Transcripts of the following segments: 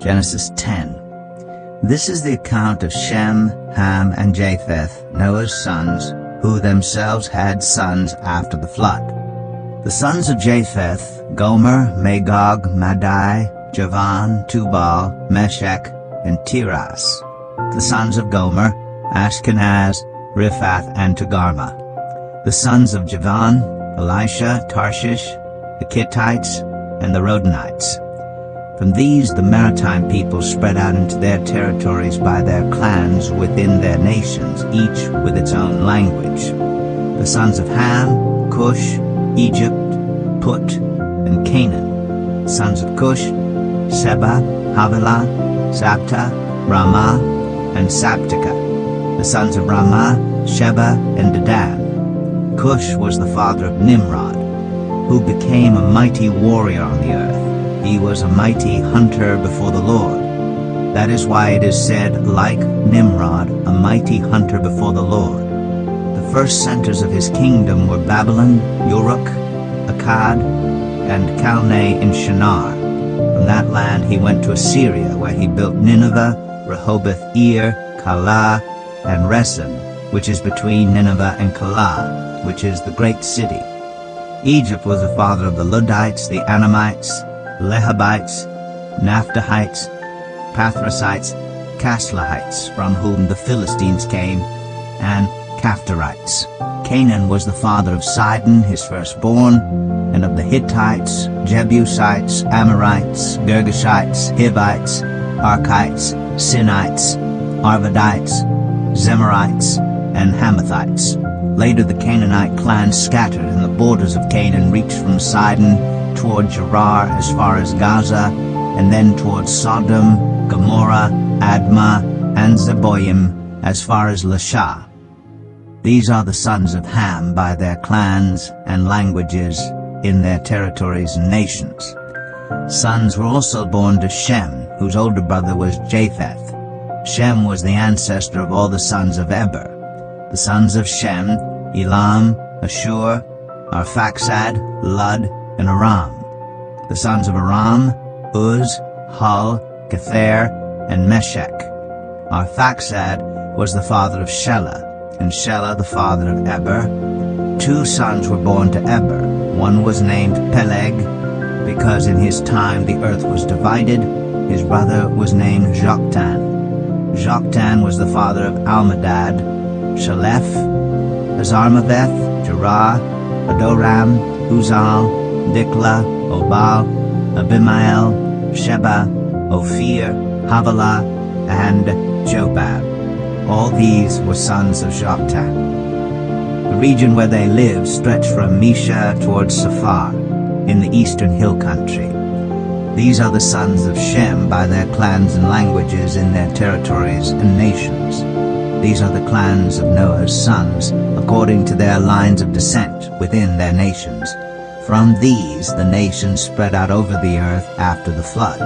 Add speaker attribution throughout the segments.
Speaker 1: Genesis 10. This is the account of Shem, Ham, and Japheth, Noah's sons, who themselves had sons after the flood. The sons of Japheth: Gomer, Magog, Madai, Javan, Tubal, Meshech, and Tiras. The sons of Gomer: Ashkenaz, Riphath, and Togarmah. The sons of Javan: Elisha, Tarshish, the Kittites, and the Rodanites. From these the maritime peoples spread out into their territories by their clans within their nations, each with its own language. The sons of Ham: Cush, Egypt, Put, and Canaan. Sons of Cush: Seba, Havilah, Sabta, Ramah, and Sabteka. The sons of Ramah: Sheba and Dedan. Cush was the father of Nimrod, who became a mighty warrior on the earth. He was a mighty hunter before the Lord. That is why it is said, like Nimrod, a mighty hunter before the Lord. The first centers of his kingdom were Babylon, Uruk, Akkad, and Calneh in Shinar. From that land he went to Assyria, where he built Nineveh, Rehoboth-ir, Calah, and Resen, which is between Nineveh and Calah, which is the great city. Egypt was the father of the Ludites, the Anamites, Lehabites, Naphtuhites, Pathrasites, Casluhites, from whom the Philistines came, and Caphtorites. Canaan was the father of Sidon, his firstborn, and of the Hittites, Jebusites, Amorites, Girgashites, Hivites, Archites, Sinites, Arvadites, Zemarites, and Hamathites. Later the Canaanite clans scattered, and the borders of Canaan reached from Sidon toward Gerar as far as Gaza, and then toward Sodom, Gomorrah, Admah, and Zeboim as far as Lasha. These are the sons of Ham by their clans and languages in their territories and nations. Sons were also born to Shem, whose older brother was Japheth. Shem was the ancestor of all the sons of Eber. The sons of Shem: Elam, Ashur, Arphaxad, Lud, and Aram. The sons of Aram: Uz, Hul, Gether, and Meshech. Arphaxad was the father of Shelah, and Shelah the father of Eber. 2 sons were born to Eber. One was named Peleg, because in his time the earth was divided. His brother was named Joktan. Joktan was the father of Almadad, Shalef, Hazarmaveth, Jerah, Adoram, Uzal, Dikla, Obal, Abimael, Sheba, Ophir, Havilah, and Jobab. All these were sons of Joktan. The region where they lived stretched from Mesha towards Saphar, in the eastern hill country. These are the sons of Shem by their clans and languages in their territories and nations. These are the clans of Noah's sons, according to their lines of descent within their nations. From these the nations spread out over the earth after the flood.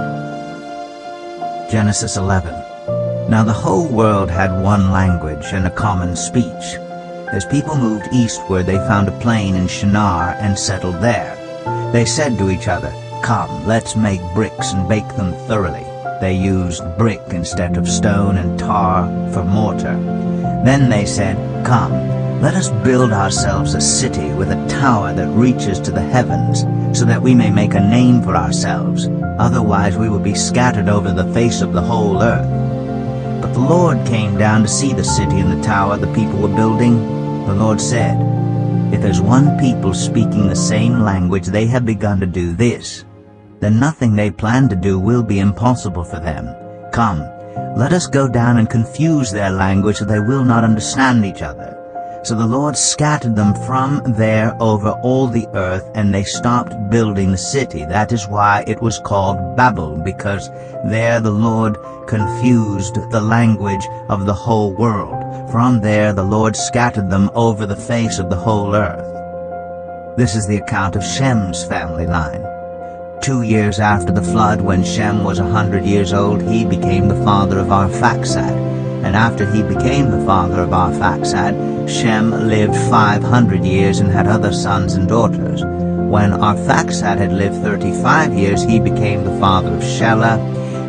Speaker 1: Genesis 11. Now the whole world had one language and a common speech. As people moved eastward, they found a plain in Shinar and settled there. They said to each other, "Come, let's make bricks and bake them thoroughly." They used brick instead of stone and tar for mortar. Then they said, "Come, let us build ourselves a city with a tower that reaches to the heavens, so that we may make a name for ourselves. Otherwise we will be scattered over the face of the whole earth." But the Lord came down to see the city and the tower the people were building. The Lord said, "If there's one people speaking the same language they have begun to do this, then nothing they plan to do will be impossible for them. Come, let us go down and confuse their language so they will not understand each other." So the Lord scattered them from there over all the earth, and they stopped building the city. That is why it was called Babel, because there the Lord confused the language of the whole world. From there the Lord scattered them over the face of the whole earth. This is the account of Shem's family line. 2 years after the flood, when Shem was 100 years old, he became the father of Arphaxad. And after he became the father of Arphaxad, Shem lived 500 years and had other sons and daughters. When Arphaxad had lived 35 years, he became the father of Shelah.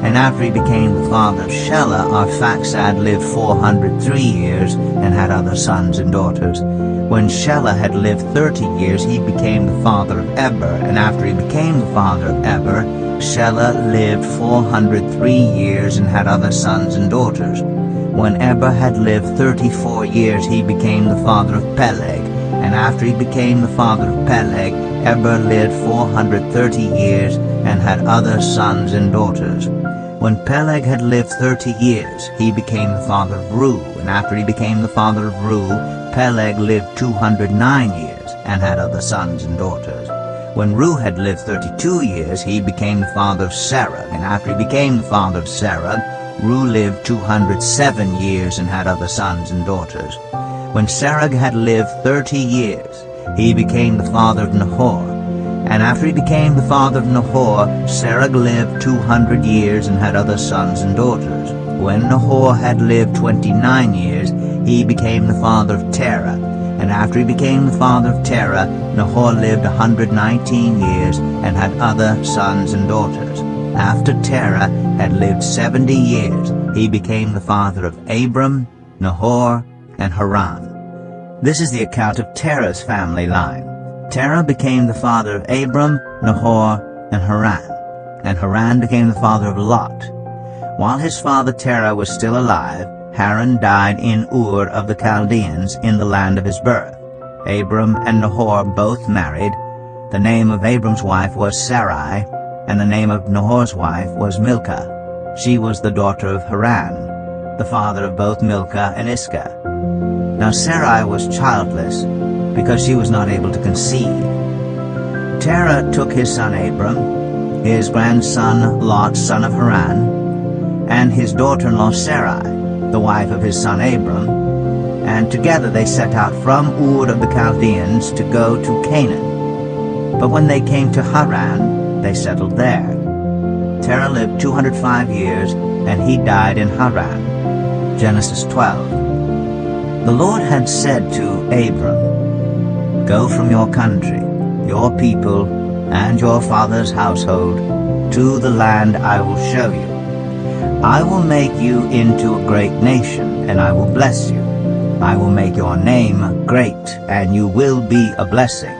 Speaker 1: And after he became the father of Shelah, Arphaxad lived 403 years and had other sons and daughters. When Shelah had lived 30 years, he became the father of Eber. And after he became the father of Eber, Shelah lived 403 years and had other sons and daughters. When Eber had lived 34 years, he became the father of Peleg. And after he became the father of Peleg, Eber lived 430 years and had other sons and daughters. When Peleg had lived 30 years, he became the father of Reu. And after he became the father of Reu, Peleg lived 209 years and had other sons and daughters. When Reu had lived 32 years, he became the father of Serug. And after he became the father of Serug, Reu lived 207 years and had other sons and daughters. When Serug had lived 30 years, he became the father of Nahor. And after he became the father of Nahor, Serug lived 200 years and had other sons and daughters. When Nahor had lived 29 years, he became the father of Terah. And after he became the father of Terah, Nahor lived 119 years and had other sons and daughters. After Terah had lived 70 years, he became the father of Abram, Nahor, and Haran. This is the account of Terah's family line. Terah became the father of Abram, Nahor, and Haran became the father of Lot. While his father Terah was still alive, Haran died in Ur of the Chaldeans in the land of his birth. Abram and Nahor both married. The name of Abram's wife was Sarai, and the name of Nahor's wife was Milcah. She was the daughter of Haran, the father of both Milcah and Iscah. Now Sarai was childless, because she was not able to conceive. Terah took his son Abram, his grandson Lot, son of Haran, and his daughter-in-law Sarai, the wife of his son Abram, and together they set out from Ur of the Chaldeans to go to Canaan. But when they came to Haran, they settled there. Terah lived 205 years, and he died in Haran. Genesis 12. The Lord had said to Abram, "Go from your country, your people, and your father's household to the land I will show you. I will make you into a great nation, and I will bless you. I will make your name great, and you will be a blessing.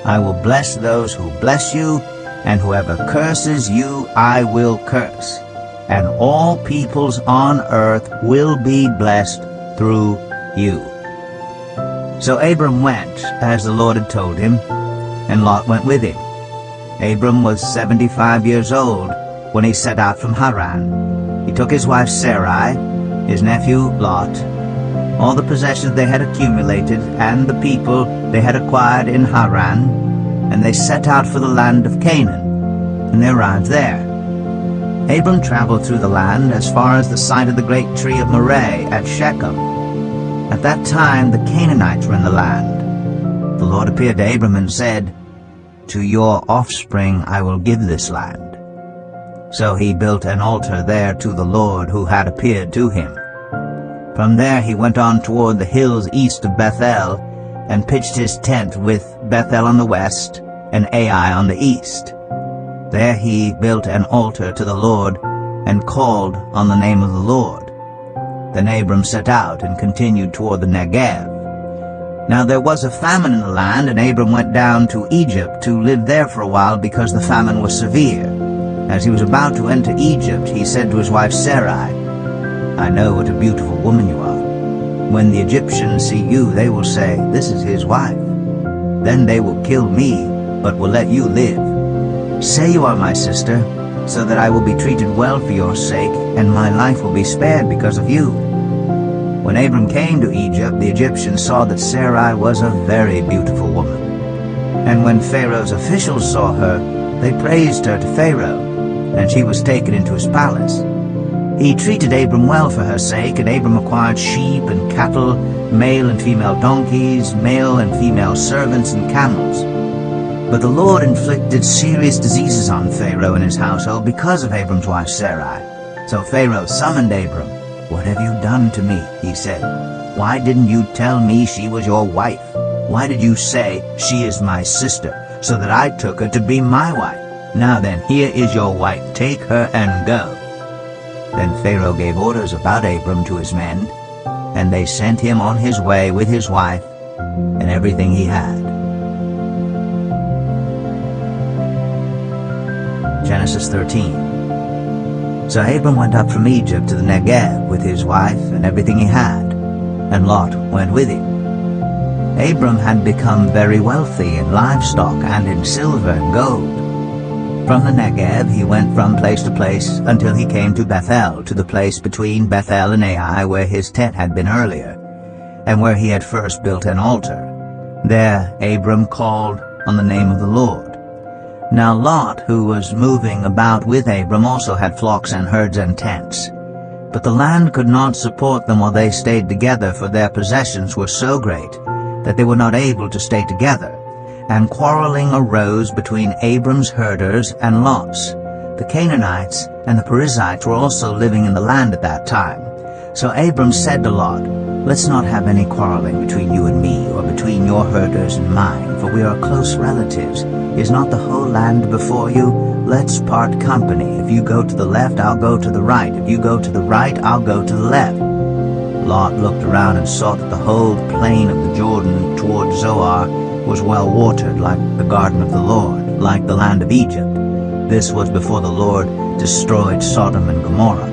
Speaker 1: I will bless those who bless you, and whoever curses you I will curse. And all peoples on earth will be blessed through you." So Abram went, as the Lord had told him, and Lot went with him. Abram was 75 years old when he set out from Haran. He took his wife Sarai, his nephew Lot, all the possessions they had accumulated, and the people they had acquired in Haran, and they set out for the land of Canaan, and they arrived there. Abram traveled through the land as far as the site of the great tree of Moreh at Shechem. At that time the Canaanites were in the land. The Lord appeared to Abram and said, "To your offspring I will give this land." So he built an altar there to the Lord who had appeared to him. From there he went on toward the hills east of Bethel, and pitched his tent with Bethel on the west and Ai on the east. There he built an altar to the Lord and called on the name of the Lord. Then Abram set out and continued toward the Negev. Now there was a famine in the land, and Abram went down to Egypt to live there for a while because the famine was severe. As he was about to enter Egypt, he said to his wife Sarai, "I know what a beautiful woman you are. When the Egyptians see you, they will say, 'This is his wife.' Then they will kill me, but will let you live. Say you are my sister, so that I will be treated well for your sake, and my life will be spared because of you." When Abram came to Egypt, the Egyptians saw that Sarai was a very beautiful woman. And when Pharaoh's officials saw her, they praised her to Pharaoh, and she was taken into his palace. He treated Abram well for her sake, and Abram acquired sheep and cattle, male and female donkeys, male and female servants, and camels. But the Lord inflicted serious diseases on Pharaoh and his household because of Abram's wife Sarai. So Pharaoh summoned Abram. "What have you done to me?" he said. "Why didn't you tell me she was your wife? Why did you say, 'She is my sister,' so that I took her to be my wife? Now then, here is your wife. Take her and go." Then Pharaoh gave orders about Abram to his men, and they sent him on his way with his wife and everything he had. Genesis 13. So Abram went up from Egypt to the Negev with his wife and everything he had, and Lot went with him. Abram had become very wealthy in livestock and in silver and gold. From the Negev he went from place to place until he came to Bethel, to the place between Bethel and Ai where his tent had been earlier, and where he had first built an altar. There Abram called on the name of the Lord. Now Lot, who was moving about with Abram, also had flocks and herds and tents. But the land could not support them while they stayed together, for their possessions were so great that they were not able to stay together. And quarreling arose between Abram's herders and Lot's. The Canaanites and the Perizzites were also living in the land at that time. So Abram said to Lot, "Let's not have any quarreling between you and me, or between your herders and mine, for we are close relatives. Is not the whole land before you? Let's part company. If you go to the left, I'll go to the right. If you go to the right, I'll go to the left." Lot looked around and saw that the whole plain of the Jordan toward Zoar was well watered, like the garden of the Lord, like the land of Egypt. This was before the Lord destroyed Sodom and Gomorrah.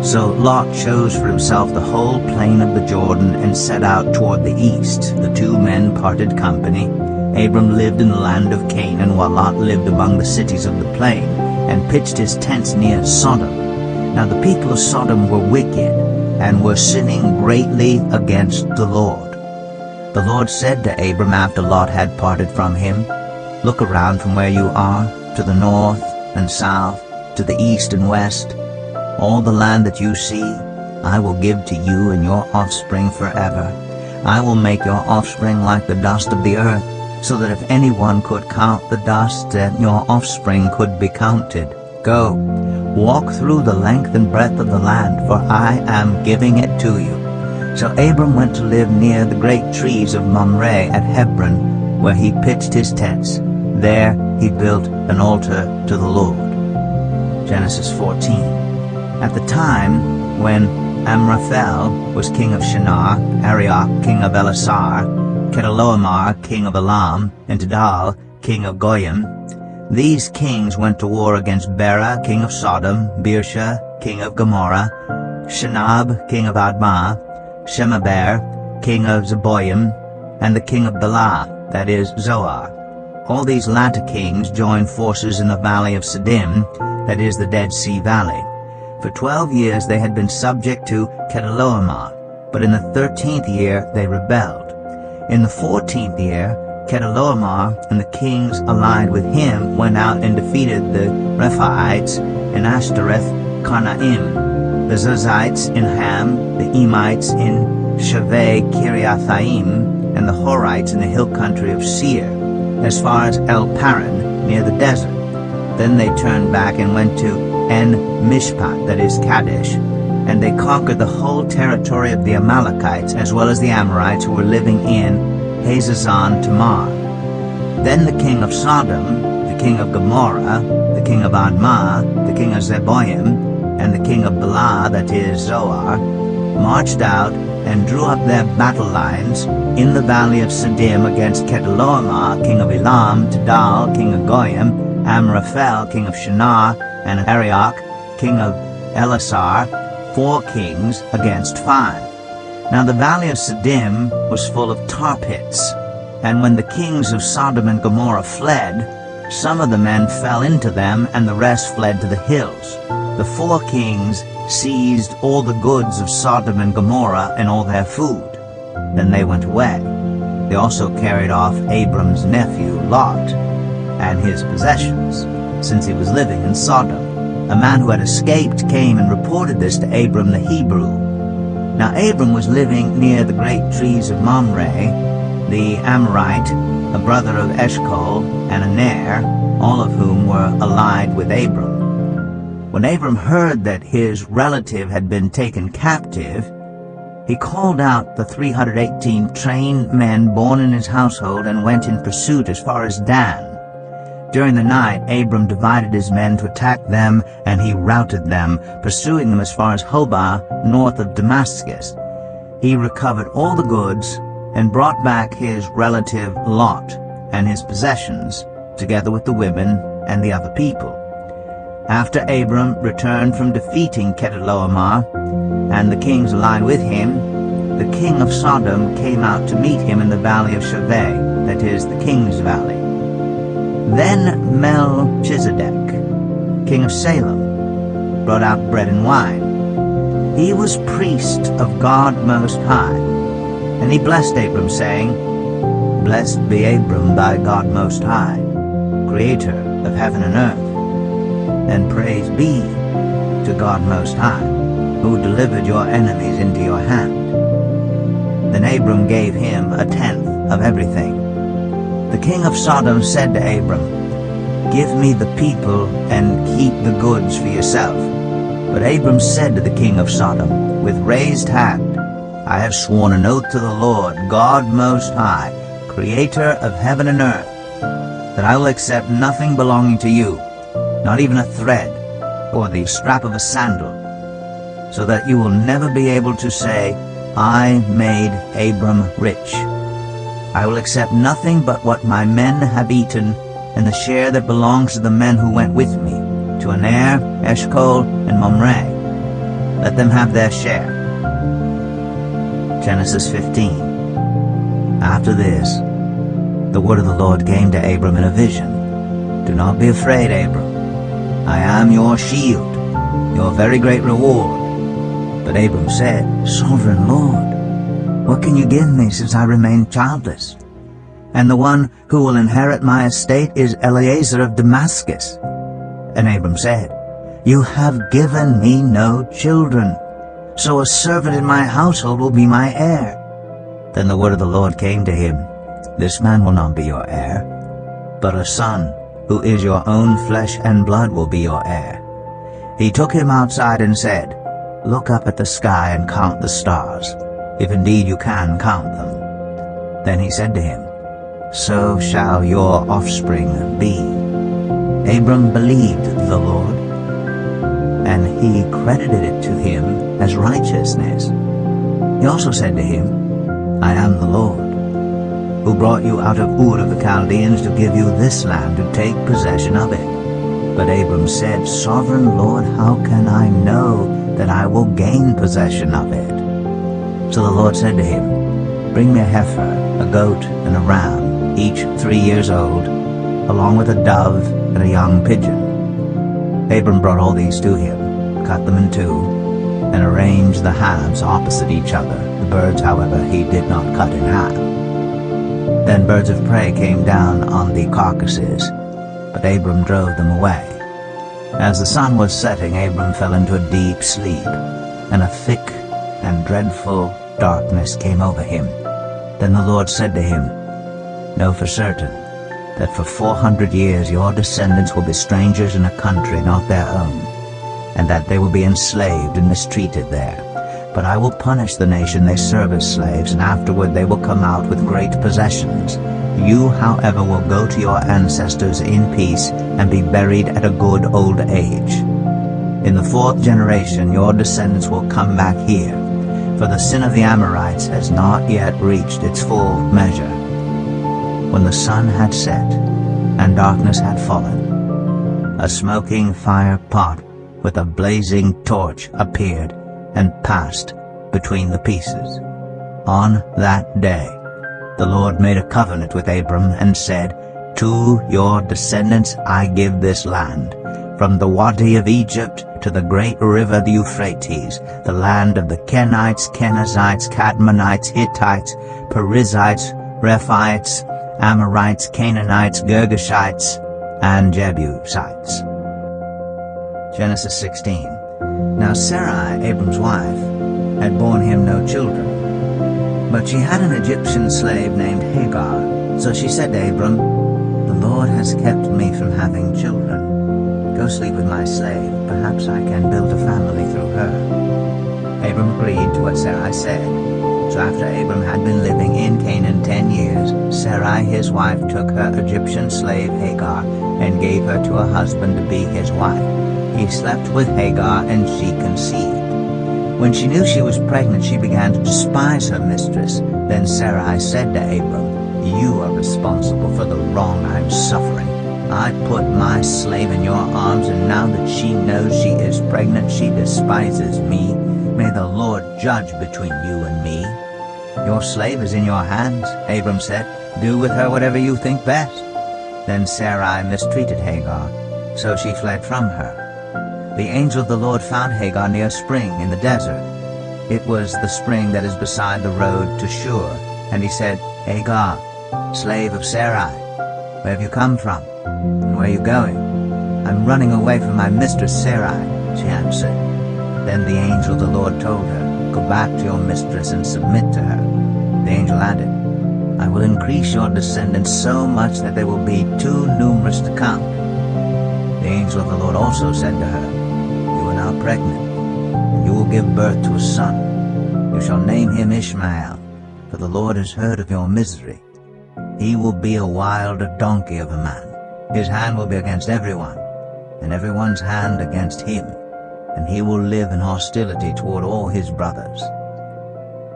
Speaker 1: So Lot chose for himself the whole plain of the Jordan and set out toward the east. The two men parted company. Abram lived in the land of Canaan, while Lot lived among the cities of the plain, and pitched his tents near Sodom. Now the people of Sodom were wicked, and were sinning greatly against the Lord. The Lord said to Abram after Lot had parted from him, "Look around from where you are, to the north and south, to the east and west. All the land that you see, I will give to you and your offspring forever. I will make your offspring like the dust of the earth, so that if anyone could count the dust, then your offspring could be counted. Go, walk through the length and breadth of the land, for I am giving it to you." So Abram went to live near the great trees of Mamre at Hebron, where he pitched his tents. There he built an altar to the Lord. Genesis 14. At the time when Amraphel was king of Shinar, Arioch king of Elasar, Chedorlaomer king of Elam, and Tidal king of Goyim, these kings went to war against Bera king of Sodom, Birsha king of Gomorrah, Shinab king of Admah, Shemaber king of Zeboim, and the king of Bela, that is, Zoar. All these latter kings joined forces in the valley of Siddim, that is, the Dead Sea Valley. For 12 years they had been subject to Chedorlaomer, but in the 13th year they rebelled. In the 14th year, Chedorlaomer and the kings allied with him went out and defeated the Rephaites in Ashtoreth Karnaim, the Zuzites in Ham, the Emites in Shaveh Kiriathaim, and the Horites in the hill country of Seir, as far as El Paran, near the desert. Then they turned back and went to En-Mishpat, that is Kadesh, and they conquered the whole territory of the Amalekites, as well as the Amorites who were living in Hazazon Tamar. Then the king of Sodom, the king of Gomorrah, the king of Admah, the king of Zeboim, and the king of Bela, that is Zoar, marched out and drew up their battle lines in the valley of Siddim against Chedorlaomer, king of Elam, Tidal, king of Goyim, Amraphel, king of Shinar, and Arioch, king of Elasar, 4 kings against 5. Now the valley of Siddim was full of tar pits, and when the kings of Sodom and Gomorrah fled, some of the men fell into them, and the rest fled to the hills. The 4 kings seized all the goods of Sodom and Gomorrah and all their food. Then they went away. They also carried off Abram's nephew Lot and his possessions, since he was living in Sodom. A man who had escaped came and reported this to Abram the Hebrew. Now Abram was living near the great trees of Mamre, the Amorite, a brother of Eshcol, and Aner, all of whom were allied with Abram. When Abram heard that his relative had been taken captive, he called out the 318 trained men born in his household and went in pursuit as far as Dan. During the night, Abram divided his men to attack them, and he routed them, pursuing them as far as Hobah, north of Damascus. He recovered all the goods and brought back his relative Lot and his possessions, together with the women and the other people. After Abram returned from defeating Chedorlaomer and the kings allied with him, the king of Sodom came out to meet him in the valley of Shaveh, that is, the king's valley. Then Melchizedek, king of Salem, brought out bread and wine. He was priest of God Most High, and he blessed Abram, saying, Blessed be Abram by God Most High, creator of heaven and earth, and praise be to God Most High, who delivered your enemies into your hand. Then Abram gave him 1/10 of everything. The king of Sodom said to Abram, Give me the people and keep the goods for yourself. But Abram said to the king of Sodom, with raised hand, I have sworn an oath to the Lord, God Most High, creator of heaven and earth, that I will accept nothing belonging to you, not even a thread or the strap of a sandal, so that you will never be able to say, I made Abram rich. I will accept nothing but what my men have eaten, and the share that belongs to the men who went with me, to Aner, Eshcol, and Mamre. Let them have their share. Genesis 15. After this, the word of the Lord came to Abram in a vision. Do not be afraid, Abram. I am your shield, your very great reward. But Abram said, Sovereign Lord, what can you give me since I remain childless? And the one who will inherit my estate is Eliezer of Damascus. And Abram said, You have given me no children, so a servant in my household will be my heir. Then the word of the Lord came to him, This man will not be your heir, but a son, who is your own flesh and blood, will be your heir. He took him outside and said, Look up at the sky and count the stars, if indeed you can count them. Then he said to him, So shall your offspring be. Abram believed the Lord, and he credited it to him as righteousness. He also said to him, I am the Lord, who brought you out of Ur of the Chaldeans to give you this land to take possession of it. But Abram said, Sovereign Lord, how can I know that I will gain possession of it? So the Lord said to him, Bring me a heifer, a goat, and a ram, each 3 years old, along with a dove and a young pigeon. Abram brought all these to him, cut them in two, and arranged the halves opposite each other. The birds, however, he did not cut in half. Then birds of prey came down on the carcasses, but Abram drove them away. As the sun was setting, Abram fell into a deep sleep, and a thick and dreadful darkness came over him. Then the Lord said to him, Know for certain that for 400 years your descendants will be strangers in a country not their own, and that they will be enslaved and mistreated there. But I will punish the nation they serve as slaves, and afterward they will come out with great possessions. You, however, will go to your ancestors in peace and be buried at a good old age. In the 4th generation your descendants will come back here, for the sin of the Amorites has not yet reached its full measure. When the sun had set and darkness had fallen, a smoking fire pot with a blazing torch appeared and passed between the pieces. On that day the Lord made a covenant with Abram and said, To your descendants I give this land, from the Wadi of Egypt to the great river the Euphrates, the land of the Kenites, Kenizzites, Cadmonites, Hittites, Perizzites, Rephaites, Amorites, Canaanites, Girgashites, and Jebusites. Genesis 16. Now Sarai, Abram's wife, had borne him no children, but she had an Egyptian slave named Hagar. So she said to Abram, The Lord has kept me from having children. Go sleep with my slave. Perhaps I can build a family through her. Abram agreed to what Sarai said. So after Abram had been living in Canaan 10 years, Sarai his wife took her Egyptian slave Hagar and gave her to a husband to be his wife. He slept with Hagar, and she conceived. When she knew she was pregnant, she began to despise her mistress. Then Sarai said to Abram, "You are responsible for the wrong I'm suffering. I put my slave in your arms, and now that she knows she is pregnant, she despises me. May the Lord judge between you and me." "Your slave is in your hands," Abram said. "Do with her whatever you think best." Then Sarai mistreated Hagar, so she fled from her. The angel of the Lord found Hagar near a spring in the desert. It was the spring that is beside the road to Shur. And he said, "Hagar, slave of Sarai, where have you come from? And where are you going?" "I'm running away from my mistress Sarai," she answered. Then the angel of the Lord told her, "Go back to your mistress and submit to her." The angel added, "I will increase your descendants so much that they will be too numerous to count." The angel of the Lord also said to her, "You are now pregnant, and you will give birth to a son. You shall name him Ishmael, for the Lord has heard of your misery. He will be a wild donkey of a man. His hand will be against everyone, and everyone's hand against him, and he will live in hostility toward all his brothers."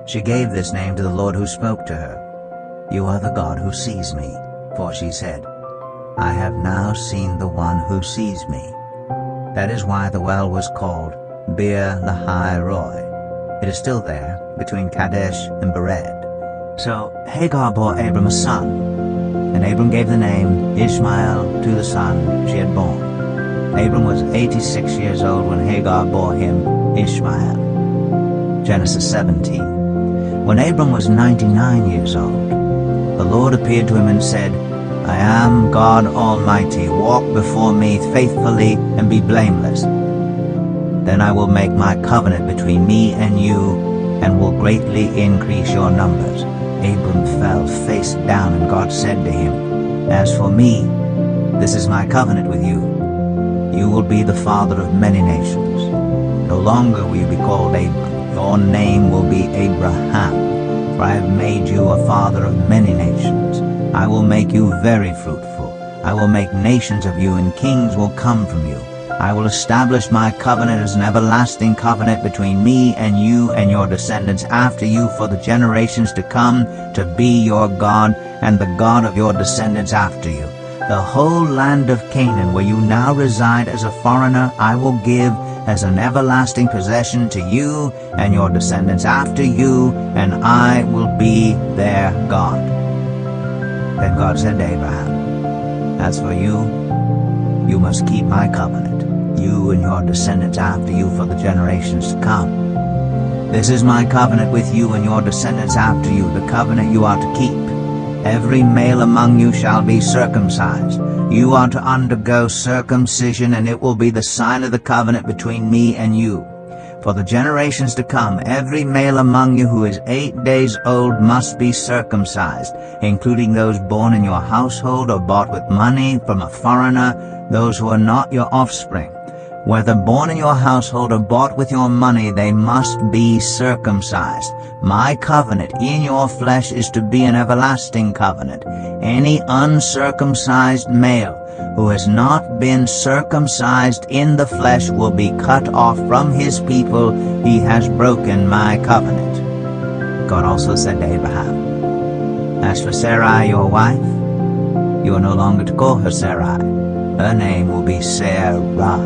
Speaker 1: She gave this name to the Lord who spoke to her. "You are the God who sees me," for she said, "I have now seen the one who sees me." That is why the well was called Beer Lahai Roi. It is still there, between Kadesh and Bered. So Hagar bore Abram a son, and Abram gave the name Ishmael to the son she had born. Abram was 86 years old when Hagar bore him Ishmael. Genesis 17. When Abram was 99 years old, the Lord appeared to him and said, "I am God Almighty. Walk before me faithfully and be blameless. Then I will make my covenant between me and you, and will greatly increase your numbers." Abram fell face down, and God said to him, "As for me, this is my covenant with you. You will be the father of many nations. No longer will you be called Abram. Your name will be Abraham, for I have made you a father of many nations. I will make you very fruitful. I will make nations of you, and kings will come from you. I will establish my covenant as an everlasting covenant between me and you and your descendants after you for the generations to come, to be your God and the God of your descendants after you. The whole land of Canaan, where you now reside as a foreigner, I will give as an everlasting possession to you and your descendants after you, and I will be their God." Then God said to Abraham, "As for you, you must keep my covenant, you and your descendants after you for the generations to come. This is my covenant with you and your descendants after you, the covenant you are to keep. Every male among you shall be circumcised. You are to undergo circumcision, and it will be the sign of the covenant between me and you. For the generations to come, every male among you who is 8 days old must be circumcised, including those born in your household or bought with money from a foreigner, those who are not your offspring. Whether born in your household or bought with your money, they must be circumcised. My covenant in your flesh is to be an everlasting covenant. Any uncircumcised male who has not been circumcised in the flesh will be cut off from his people. He has broken my covenant." God also said to Abraham, "As for Sarai your wife, you are no longer to call her Sarai. Her name will be Sarah.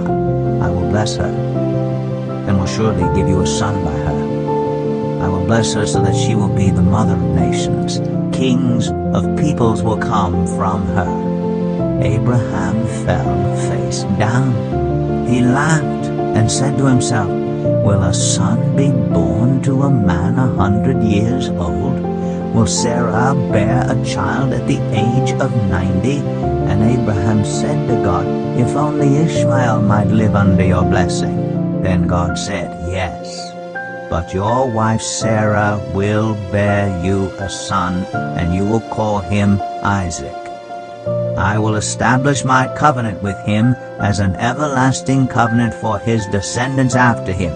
Speaker 1: I will bless her, and will surely give you a son by her. I will bless her so that she will be the mother of nations. Kings of peoples will come from her." Abraham fell face down. He laughed and said to himself, "Will a son be born to a man 100 years old? Will Sarah bear a child at the age of 90? And Abraham said to God, "If only Ishmael might live under your blessing." Then God said, "Yes, but your wife Sarah will bear you a son, and you will call him Isaac. I will establish my covenant with him as an everlasting covenant for his descendants after him.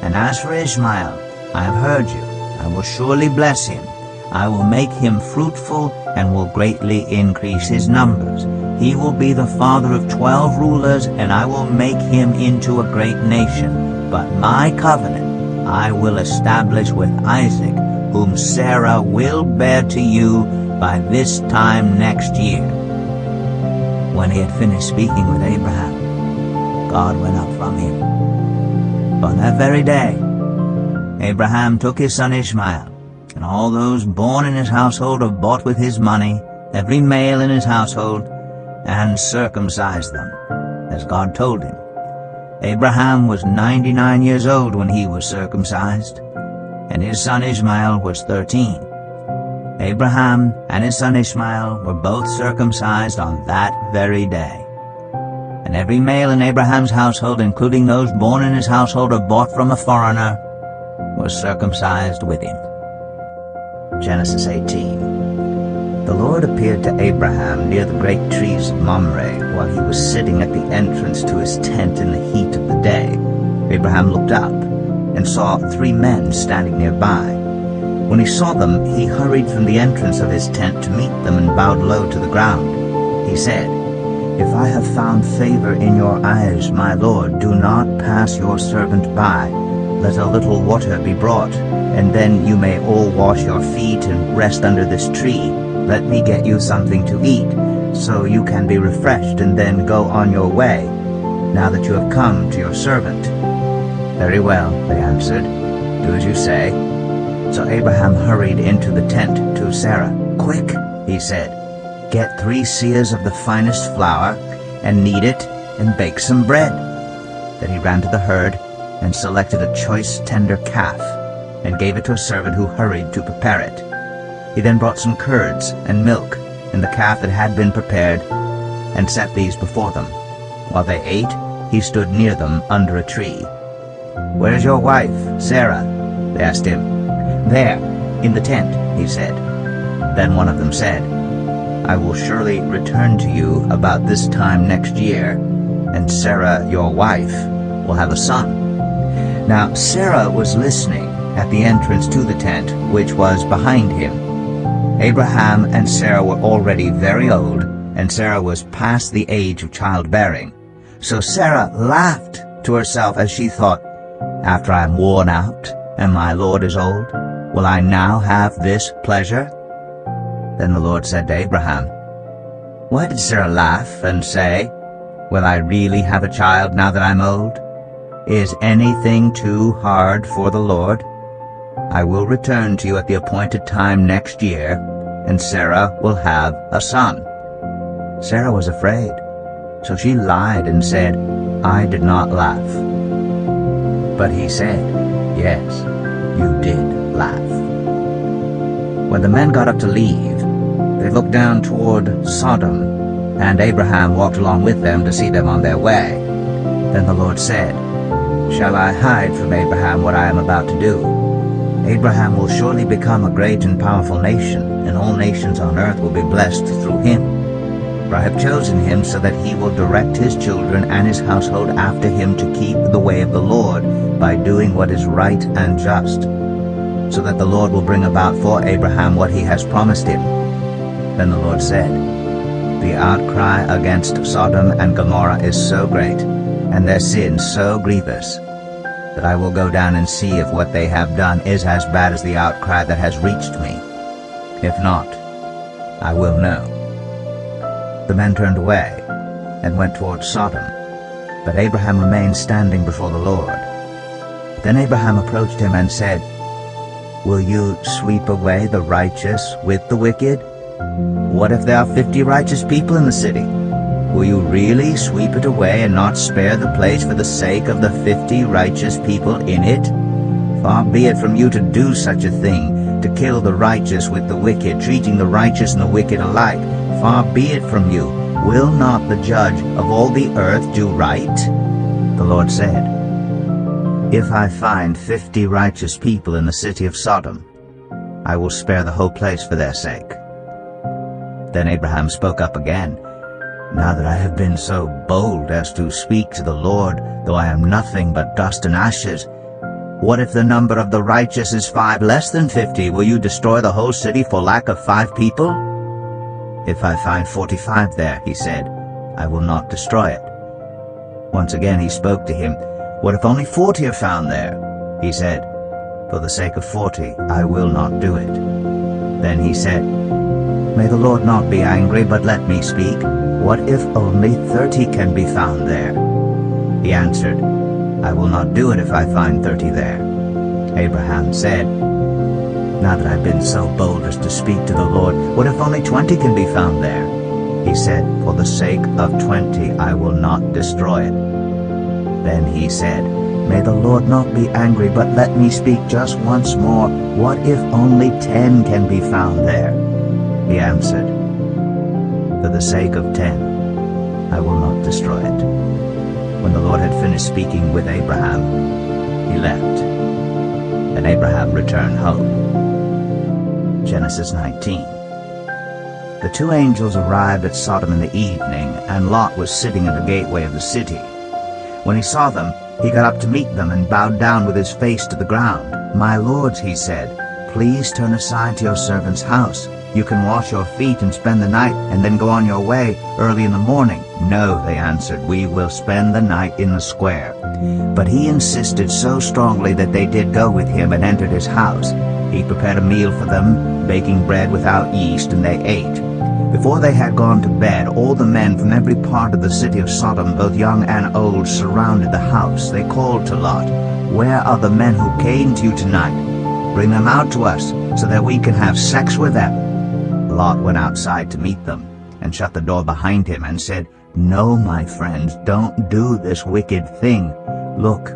Speaker 1: And as for Ishmael, I have heard you. I will surely bless him. I will make him fruitful and will greatly increase his numbers. He will be the father of 12 rulers, and I will make him into a great nation. But my covenant I will establish with Isaac, whom Sarah will bear to you by this time next year." When he had finished speaking with Abraham, God went up from him. On that very day, Abraham took his son Ishmael, and all those born in his household or bought with his money, every male in his household, and circumcised them, as God told him. Abraham was 99 years old when he was circumcised, and his son Ishmael was 13. Abraham and his son Ishmael were both circumcised on that very day. And every male in Abraham's household, including those born in his household or bought from a foreigner, was circumcised with him. Genesis 18. The Lord appeared to Abraham near the great trees of Mamre while he was sitting at the entrance to his tent in the heat of the day. Abraham looked up and saw 3 men standing nearby. When he saw them, he hurried from the entrance of his tent to meet them and bowed low to the ground. He said, "If I have found favor in your eyes, my Lord, do not pass your servant by. Let a little water be brought, and then you may all wash your feet and rest under this tree. Let me get you something to eat, so you can be refreshed and then go on your way, now that you have come to your servant." "Very well," they answered. "Do as you say." So Abraham hurried into the tent to Sarah. "Quick," he said, "get 3 seahs of the finest flour, and knead it, and bake some bread." Then he ran to the herd, and selected a choice tender calf, and gave it to a servant who hurried to prepare it. He then brought some curds and milk, and the calf that had been prepared, and set these before them. While they ate, he stood near them under a tree. "Where's your wife, Sarah?" they asked him. "There, in the tent," he said. Then one of them said, "I will surely return to you about this time next year, and Sarah, your wife, will have a son." Now Sarah was listening at the entrance to the tent, which was behind him. Abraham and Sarah were already very old, and Sarah was past the age of childbearing. So Sarah laughed to herself as she thought, "After I am worn out, and my Lord is old, will I now have this pleasure?" Then the Lord said to Abraham, "Why did Sarah laugh and say, 'Will I really have a child now that I'm old?' Is anything too hard for the Lord? I will return to you at the appointed time next year, and Sarah will have a son." Sarah was afraid, so she lied and said, "I did not laugh." But he said, "Yes, you did laugh." When the men got up to leave, they looked down toward Sodom, and Abraham walked along with them to see them on their way. Then the Lord said, "Shall I hide from Abraham what I am about to do? Abraham will surely become a great and powerful nation, and all nations on earth will be blessed through him. For I have chosen him so that he will direct his children and his household after him to keep the way of the Lord by doing what is right and just, so that the Lord will bring about for Abraham what he has promised him." Then the Lord said, "The outcry against Sodom and Gomorrah is so great, and their sin so grievous, that I will go down and see if what they have done is as bad as the outcry that has reached me. If not, I will know." The men turned away and went toward Sodom, but Abraham remained standing before the Lord. Then Abraham approached him and said, "Will you sweep away the righteous with the wicked? What if there are 50 righteous people in the city? Will you really sweep it away and not spare the place for the sake of the 50 righteous people in it? Far be it from you to do such a thing, to kill the righteous with the wicked, treating the righteous and the wicked alike. Far be it from you. Will not the judge of all the earth do right?" The Lord said, "If I find 50 righteous people in the city of Sodom, I will spare the whole place for their sake." Then Abraham spoke up again, "Now that I have been so bold as to speak to the Lord, though I am nothing but dust and ashes, What if the number of the righteous is 5 less than 50? Will you destroy the whole city for lack of 5 people? If I find 45 there, he said, I will not destroy it. Once again he spoke to him. What if only 40 are found there? He said, for the sake of 40, I will not do it. Then he said, May the Lord not be angry, but let me speak. What if only 30 can be found there? He answered, I will not do it if I find 30 there. Abraham said, Now that I've been so bold as to speak to the Lord, what if only 20 can be found there? He said, For the sake of 20 I will not destroy it. Then he said, May the Lord not be angry, but let me speak just once more. What if only 10 can be found there? He answered, For the sake of 10 I will not destroy it. When the Lord had finished speaking with Abraham, he left, and Abraham returned home. Genesis 19. The 2 angels arrived at Sodom in the evening, and Lot was sitting at the gateway of the city. When he saw them, he got up to meet them and bowed down with his face to the ground. My lords, he said, please turn aside to your servant's house. You can wash your feet and spend the night, and then go on your way early in the morning. No, they answered, we will spend the night in the square. But he insisted so strongly that they did go with him and entered his house. He prepared a meal for them, baking bread without yeast, and they ate. Before they had gone to bed, all the men from every part of the city of Sodom, both young and old, surrounded the house. They called to Lot, Where are the men who came to you tonight? Bring them out to us, so that we can have sex with them. Lot went outside to meet them, and shut the door behind him, and said, No, my friends, don't do this wicked thing. Look,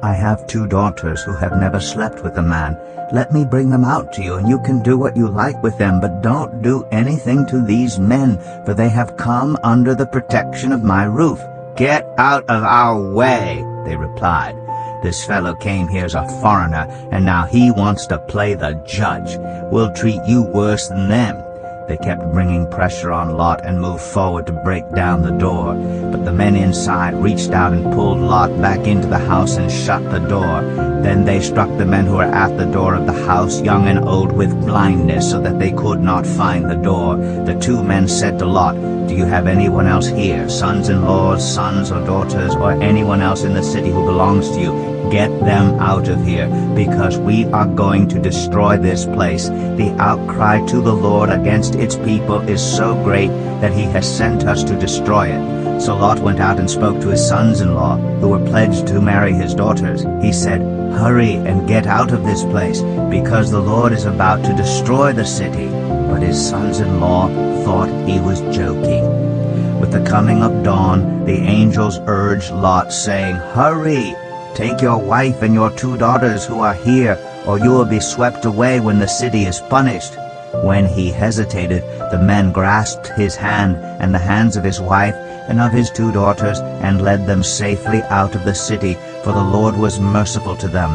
Speaker 1: I have 2 daughters who have never slept with a man. Let me bring them out to you, and you can do what you like with them, but don't do anything to these men, for they have come under the protection of my roof. Get out of our way, they replied. This fellow came here as a foreigner, and now he wants to play the judge. We'll treat you worse than them. They kept bringing pressure on Lot and moved forward to break down the door. But the men inside reached out and pulled Lot back into the house and shut the door. Then they struck the men who were at the door of the house, young and old, with blindness, so that they could not find the door. The 2 men said to Lot, Do you have anyone else here, sons-in-laws, sons or daughters, or anyone else in the city who belongs to you? Get them out of here, because we are going to destroy this place. The outcry to the Lord against its people is so great that he has sent us to destroy it. So Lot went out and spoke to his sons-in-law, who were pledged to marry his daughters. He said, Hurry and get out of this place, because the Lord is about to destroy the city. But his sons-in-law thought he was joking. With the coming of dawn, the angels urged Lot, saying, Hurry! Take your wife and your 2 daughters who are here, or you will be swept away when the city is punished. When he hesitated, the men grasped his hand and the hands of his wife and of his 2 daughters, and led them safely out of the city, for the Lord was merciful to them.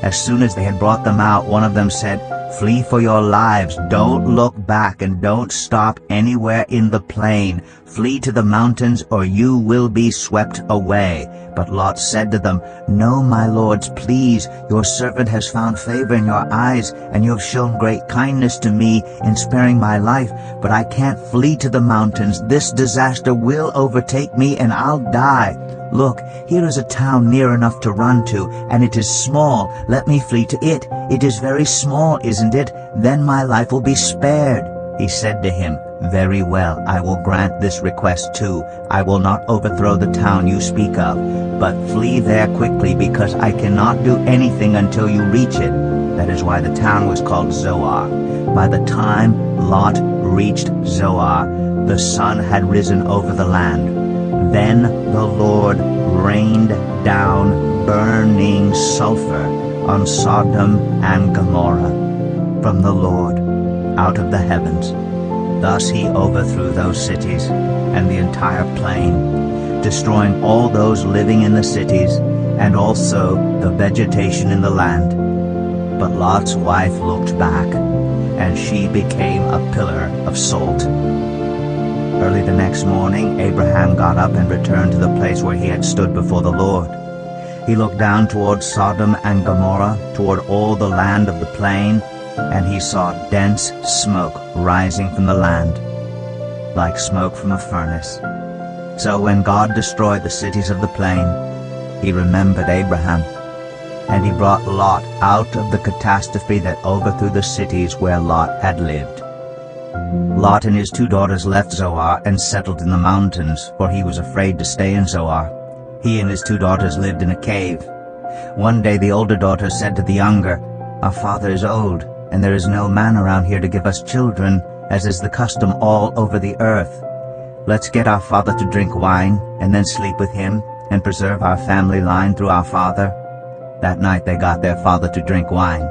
Speaker 1: As soon as they had brought them out, one of them said, Flee for your lives. Don't look back, and don't stop anywhere in the plain. Flee to the mountains, or you will be swept away. But Lot said to them, No, my lords, please, your servant has found favor in your eyes, and you have shown great kindness to me in sparing my life. But I can't flee to the mountains. This disaster will overtake me, and I'll die. Look, here is a town near enough to run to, and it is small. Let me flee to it. It is very small, isn't it? Then my life will be spared. He said to him, Very well, I will grant this request too. I will not overthrow the town you speak of, but flee there quickly, because I cannot do anything until you reach it. That is why the town was called Zoar. By the time Lot reached Zoar, the sun had risen over the land. Then the Lord rained down burning sulfur on Sodom and Gomorrah from the Lord out of the heavens. Thus he overthrew those cities and the entire plain, destroying all those living in the cities and also the vegetation in the land. But Lot's wife looked back, and she became a pillar of salt. Early the next morning, Abraham got up and returned to the place where he had stood before the Lord. He looked down toward Sodom and Gomorrah, toward all the land of the plain, and he saw dense smoke rising from the land, like smoke from a furnace. So when God destroyed the cities of the plain, he remembered Abraham, and he brought Lot out of the catastrophe that overthrew the cities where Lot had lived. Lot and his 2 daughters left Zoar and settled in the mountains, for he was afraid to stay in Zoar. He and his 2 daughters lived in a cave. One day the older daughter said to the younger, "Our father is old, and there is no man around here to give us children, as is the custom all over the earth. Let's get our father to drink wine, and then sleep with him, and preserve our family line through our father." That night they got their father to drink wine,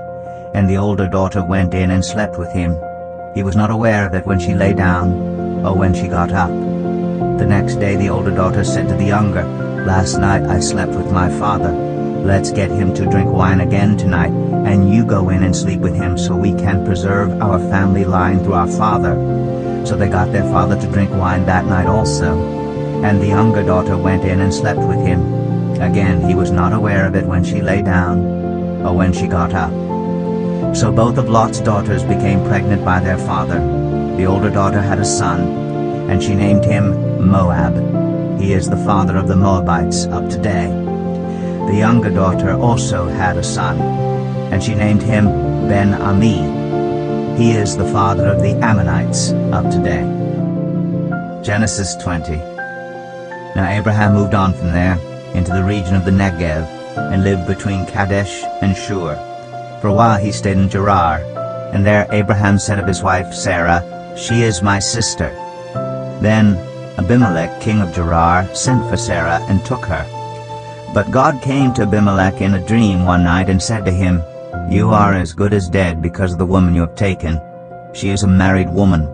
Speaker 1: and the older daughter went in and slept with him. He was not aware of it when she lay down, or when she got up. The next day the older daughter said to the younger, "Last night I slept with my father. Let's get him to drink wine again tonight, and you go in and sleep with him so we can preserve our family line through our father." So they got their father to drink wine that night also, and the younger daughter went in and slept with him. Again he was not aware of it when she lay down, or when she got up. So both of Lot's daughters became pregnant by their father. The older daughter had a son, and she named him Moab. He is the father of the Moabites up to today. The younger daughter also had a son, and she named him Ben-Ami. He is the father of the Ammonites up to today. Genesis 20. Now Abraham moved on from there into the region of the Negev, and lived between Kadesh and Shur. For a while he stayed in Gerar, and there Abraham said of his wife Sarah, "She is my sister." Then Abimelech, king of Gerar, sent for Sarah and took her. But God came to Abimelech in a dream one night and said to him, "You are as good as dead because of the woman you have taken. She is a married woman."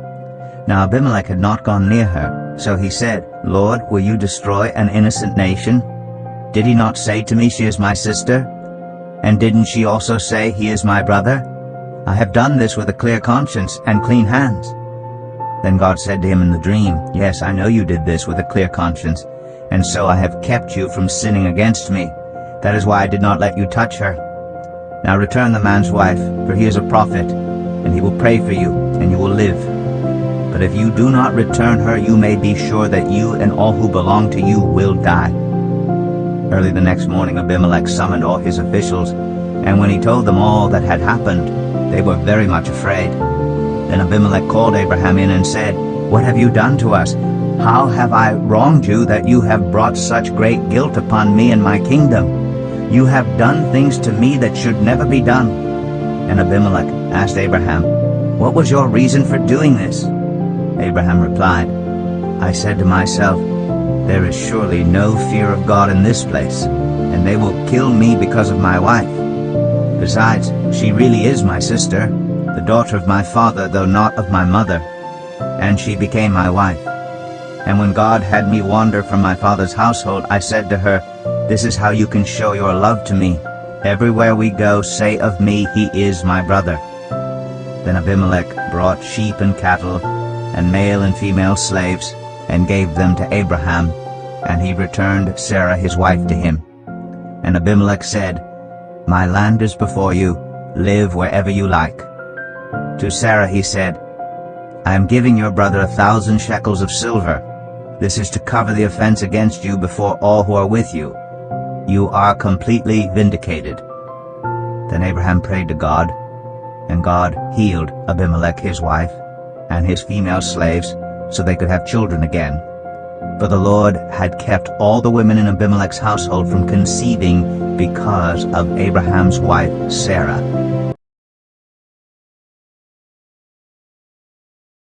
Speaker 1: Now Abimelech had not gone near her, so he said, "Lord, will you destroy an innocent nation? Did he not say to me, 'She is my sister'? And didn't she also say, 'He is my brother'? I have done this with a clear conscience and clean hands." Then God said to him in the dream, "Yes, I know you did this with a clear conscience, and so I have kept you from sinning against me. That is why I did not let you touch her. Now return the man's wife, for he is a prophet, and he will pray for you, and you will live. But if you do not return her, you may be sure that you and all who belong to you will die." Early the next morning Abimelech summoned all his officials, and when he told them all that had happened, they were very much afraid. Then Abimelech called Abraham in and said, "What have you done to us? How have I wronged you that you have brought such great guilt upon me and my kingdom? You have done things to me that should never be done." And Abimelech asked Abraham, "What was your reason for doing this?" Abraham replied, "I said to myself, 'There is surely no fear of God in this place, and they will kill me because of my wife. Besides, she really is my sister, the daughter of my father, though not of my mother, and she became my wife. And when God had me wander from my father's household, I said to her, This is how you can show your love to me. Everywhere we go, say of me, he is my brother.' Then Abimelech brought sheep and cattle, and male and female slaves, and gave them to Abraham, and he returned Sarah his wife to him. And Abimelech said, 'My land is before you, live wherever you like.' To Sarah he said, 'I am giving your brother 1,000 shekels of silver. This is to cover the offense against you before all who are with you. You are completely vindicated.' Then Abraham prayed to God, and God healed Abimelech his wife, and his female slaves, so they could have children again. For the Lord had kept all the women in Abimelech's household from conceiving because of Abraham's wife Sarah.